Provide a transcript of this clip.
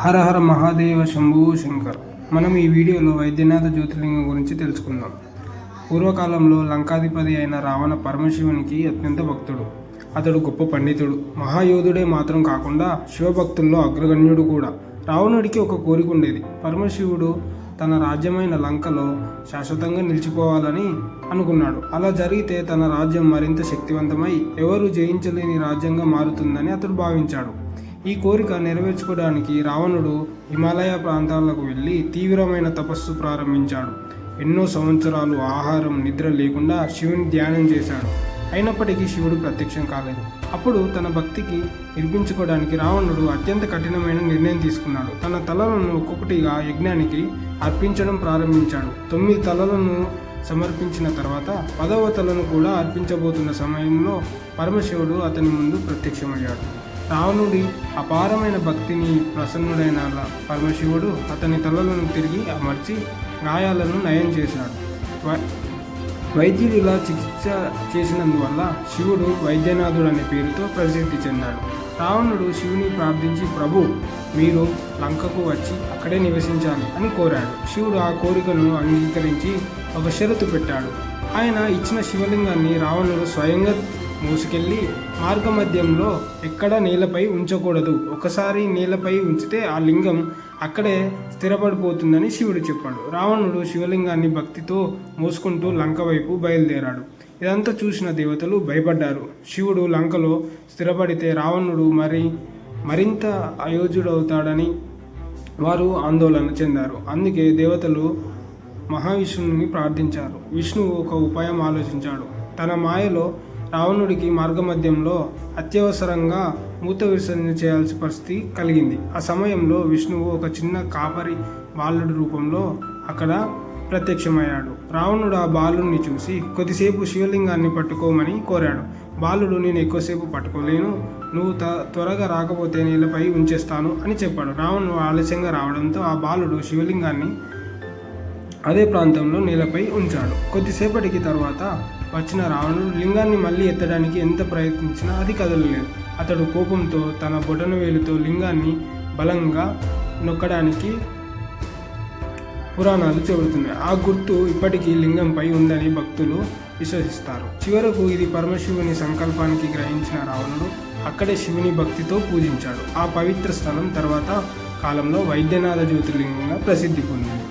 హర హర మహాదేవ శంభూ శంకర్. మనం ఈ వీడియోలో వైద్యనాథ జ్యోతిర్లింగం గురించి తెలుసుకుందాం. పూర్వకాలంలో లంకాధిపతి అయిన రావణ పరమశివునికి అత్యంత భక్తుడు. అతడు గొప్ప పండితుడు, మహాయోధుడే మాత్రం కాకుండా శివభక్తుల్లో అగ్రగణ్యుడు కూడా. రావణుడికి ఒక కోరిక ఉండేది. పరమశివుడు తన రాజ్యమైన లంకలో శాశ్వతంగా నిలిచిపోవాలని అనుకున్నాడు. అలా జరిగితే తన రాజ్యం మరింత శక్తివంతమై ఎవరు జయించలేని రాజ్యంగా మారుతుందని అతడు భావించాడు. ఈ కోరిక నెరవేర్చుకోవడానికి రావణుడు హిమాలయ ప్రాంతాలకు వెళ్ళి తీవ్రమైన తపస్సు ప్రారంభించాడు. ఎన్నో సంవత్సరాలు ఆహారం నిద్ర లేకుండా శివుని ధ్యానం చేశాడు. అయినప్పటికీ శివుడు ప్రత్యక్షం కాలేదు. అప్పుడు తన భక్తికి నిరూపించుకోవడానికి రావణుడు అత్యంత కఠినమైన నిర్ణయం తీసుకున్నాడు. తన తలలను ఒక్కొక్కటిగా యజ్ఞానికి అర్పించడం ప్రారంభించాడు. 9 తలలను సమర్పించిన తర్వాత 10వ తలను కూడా అర్పించబోతున్న సమయంలో పరమశివుడు అతని ముందు ప్రత్యక్షమయ్యాడు. రావణుడి అపారమైన భక్తిని ప్రసన్నుడైన పరమశివుడు అతని తలలను తిరిగి అమర్చి గాయాలను నయం చేశాడు. వైద్యుడు ఇలా చికిత్స చేసినందువల్ల శివుడు వైద్యనాథుడు అనే పేరుతో ప్రసిద్ధి చెందాడు. రావణుడు శివుని ప్రార్థించి, ప్రభు, మీరు లంకకు వచ్చి అక్కడే నివసించాలి అని కోరాడు. శివుడు ఆ కోరికను అంగీకరించి ఒక షరతు పెట్టాడు. ఆయన ఇచ్చిన శివలింగాన్ని రావణుడు స్వయంగా మోసుకెళ్ళి మార్గమధ్యంలో ఎక్కడా నేలపై ఉంచకూడదు. ఒకసారి నేలపై ఉంచితే ఆ లింగం అక్కడే స్థిరపడిపోతుందని శివుడు చెప్పాడు. రావణుడు శివలింగాన్ని భక్తితో మోసుకుంటూ లంక వైపు బయలుదేరాడు. ఇదంతా చూసిన దేవతలు భయపడ్డారు. శివుడు లంకలో స్థిరపడితే రావణుడు మరింత అయోధ్యుడవుతాడని వారు ఆందోళన చెందారు. అందుకే దేవతలు మహావిష్ణువుని ప్రార్థించారు. విష్ణువు ఒక ఉపాయం ఆలోచించాడు. తన మాయలో రావణుడికి మార్గమధ్యంలో అత్యవసరంగా మూత విసర్జన చేయాల్సిన పరిస్థితి కలిగింది. ఆ సమయంలో విష్ణువు ఒక చిన్న కాపరి బాలుడి రూపంలో అక్కడ ప్రత్యక్షమయ్యాడు. రావణుడు ఆ బాలుడిని చూసి కొద్దిసేపు శివలింగాన్ని పట్టుకోమని కోరాడు. బాలుడు, నేను ఎక్కువసేపు పట్టుకోలేను, నువ్వు త్వరగా రాకపోతే నేలపై ఉంచేస్తాను అని చెప్పాడు. రావణుడు ఆలస్యంగా రావడంతో ఆ బాలుడు శివలింగాన్ని అదే ప్రాంతంలో నేలపై ఉంచాడు. కొద్దిసేపటికి తర్వాత వచ్చిన రావణుడు లింగాన్ని మళ్ళీ ఎత్తడానికి ఎంత ప్రయత్నించినా అది కదలలేదు. అతడు కోపంతో తన బొటనవేలుతో లింగాన్ని బలంగా నొక్కడానికి పురాణాలు చెబుతున్నాయి. ఆ గుర్తు ఇప్పటికీ లింగంపై ఉందని భక్తులు విశ్వసిస్తారు. చివరకు ఇది పరమశివుని సంకల్పానికి గ్రహించిన రావణుడు అక్కడే శివుని భక్తితో పూజించాడు. ఆ పవిత్ర స్థలం తర్వాత కాలంలో వైద్యనాథ జ్యోతిర్లింగంగా ప్రసిద్ధి పొందింది.